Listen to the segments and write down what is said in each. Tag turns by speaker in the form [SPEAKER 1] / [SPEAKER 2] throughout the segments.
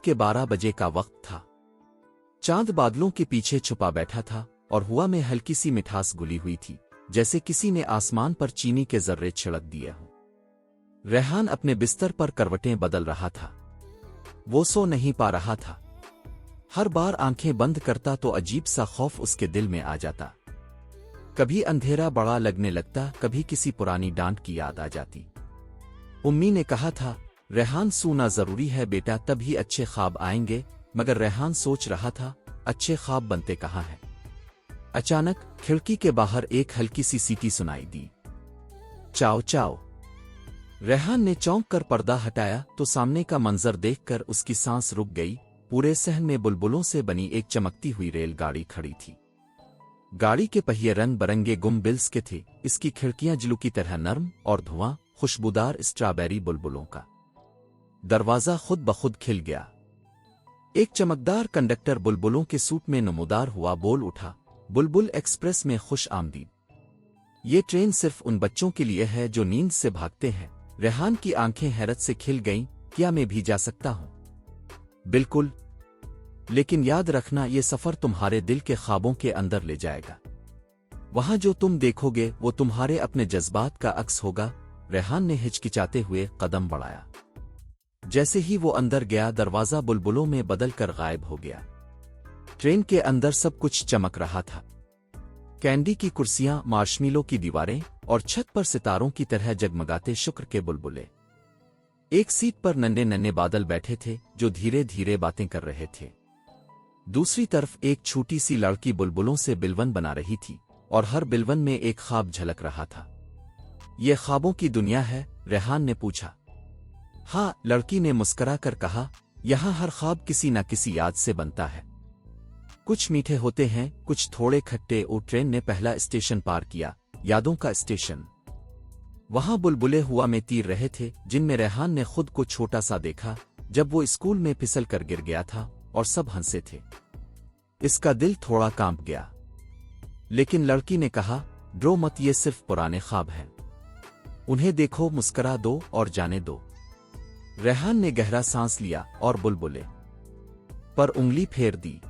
[SPEAKER 1] के 12 बजे का वक्त था। चांद बादलों के पीछे छुपा बैठा था और हवा में हल्की सी मिठास घुली हुई थी, जैसे किसी ने आसमान पर चीनी के जर्रे छिड़क दिए हों। रेहान अपने बिस्तर पर करवटें बदल रहा था। वो सो नहीं पा रहा था। हर बार आंखें बंद करता तो अजीब सा खौफ उसके दिल में आ जाता। कभी अंधेरा बड़ा लगने लगता, कभी किसी पुरानी डांट की याद आ जाती। उम्मी ने कहा था, रेहान सोना जरूरी है बेटा, तभी अच्छे ख्वाब आएंगे। मगर रेहान सोच रहा था, अच्छे ख्वाब बनते कहाँ हैं। अचानक खिड़की के बाहर एक हल्की सी सीटी सुनाई दी। चाओ चाओ। रेहान ने चौंक कर पर्दा हटाया तो सामने का मंजर देखकर उसकी सांस रुक गई। पूरे सहन में बुलबुलों से बनी एक चमकती हुई रेलगाड़ी खड़ी थी। गाड़ी के पहिए रंग बरंगे गुम्बिल्स के थे। इसकी खिड़कियां जिलू की तरह नर्म और धुआं खुशबूदार स्ट्रॉबेरी बुलबुलों का। दरवाजा खुद बखुद खिल गया। एक चमकदार कंडक्टर बुलबुलों के सूट में नमूदार हुआ बोल उठा, बुलबुल एक्सप्रेस में खुश आमदीद। ये ट्रेन सिर्फ उन बच्चों के लिए है जो नींद से भागते हैं। रेहान की आंखें हैरत से खिल गईं, क्या मैं भी जा सकता हूं? बिल्कुल, लेकिन याद रखना, ये सफर तुम्हारे दिल के ख्वाबों के अंदर ले जाएगा। वहां जो तुम देखोगे वो तुम्हारे अपने जज्बात का अक्स होगा। रेहान ने हिचकिचाते हुए कदम बढ़ाया। जैसे ही वो अंदर गया, दरवाजा बुलबुलों में बदल कर गायब हो गया। ट्रेन के अंदर सब कुछ चमक रहा था। कैंडी की कुर्सियां, मार्शमेलो की दीवारें और छत पर सितारों की तरह जगमगाते शुक्र के बुलबुले। एक सीट पर नन्हे नन्हे बादल बैठे थे जो धीरे धीरे बातें कर रहे थे। दूसरी तरफ एक छोटी सी लड़की बुलबुलों से बिलवन बना रही थी और हर बिलवन में एक ख्वाब झलक रहा था। ये ख्वाबों की दुनिया है? रेहान ने पूछा। हाँ, लड़की ने मुस्करा कर कहा, यहाँ हर ख्वाब किसी न किसी याद से बनता है। कुछ मीठे होते हैं, कुछ थोड़े खट्टे। और ट्रेन ने पहला स्टेशन पार किया, यादों का स्टेशन। वहां बुलबुले हुआ में तीर रहे थे, जिनमें रेहान ने खुद को छोटा सा देखा जब वो स्कूल में फिसल कर गिर गया था और सब हंसे थे। इसका दिल थोड़ा कांप गया। लेकिन लड़की ने कहा, डरो मत, ये सिर्फ पुराने ख्वाब हैं। उन्हें देखो, मुस्करा दो और जाने दो। रेहान ने गहरा सांस लिया और बुलबुले पर उंगली फेर दी।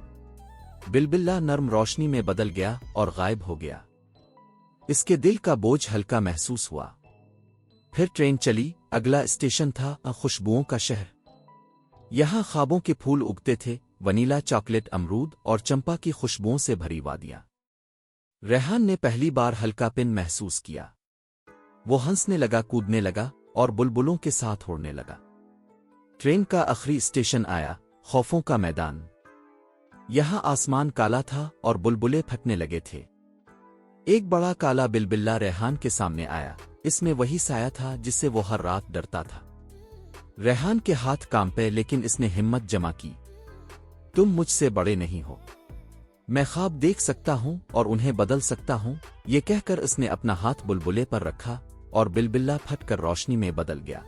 [SPEAKER 1] बिलबिल्ला नर्म रोशनी में बदल गया और गायब हो गया। इसके दिल का बोझ हल्का महसूस हुआ। फिर ट्रेन चली। अगला स्टेशन था खुशबुओं का शहर। यहां ख्वाबों के फूल उगते थे, वनीला, चॉकलेट, अमरूद और चंपा की खुशबुओं से भरी वादियां। रेहान ने पहली बार हल्कापन महसूस किया। वो हंसने लगा, कूदने लगा और बुलबुलों के साथ उड़ने लगा। ट्रेन का आखिरी स्टेशन आया, खौफों का मैदान। यहां आसमान काला था और बुलबुले फटने लगे थे। एक बड़ा काला बिलबिल्ला रेहान के सामने आया। इसमें वही साया था जिससे वो हर रात डरता था। रेहान के हाथ कांपे, लेकिन इसने हिम्मत जमा की। तुम मुझसे बड़े नहीं हो। मैं ख्वाब देख सकता हूं और उन्हें बदल सकता हूं। ये कहकर इसने अपना हाथ बुलबुले पर रखा और बिलबिल्ला फटकर रोशनी में बदल गया।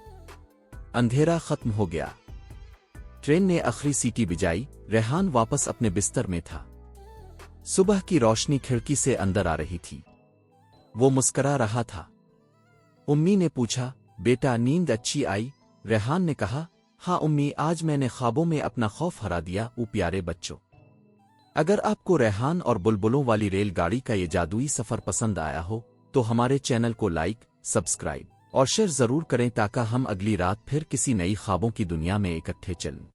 [SPEAKER 1] अंधेरा खत्म हो गया। ट्रेन ने आखिरी सीटी बजाई। रेहान वापस अपने बिस्तर में था। सुबह की रोशनी खिड़की से अंदर आ रही थी। वो मुस्करा रहा था। उम्मी ने पूछा, बेटा नींद अच्छी आई? रेहान ने कहा, हाँ उम्मी, आज मैंने ख्वाबों में अपना खौफ हरा दिया। ओ प्यारे बच्चों, अगर आपको रेहान और बुलबुलों वाली रेलगाड़ी का ये जादुई सफर पसंद आया हो तो हमारे चैनल को लाइक, सब्सक्राइब और शेयर जरूर करें, ताकि हम अगली रात फिर किसी नई ख्वाबों की दुनिया में इकट्ठे चलें।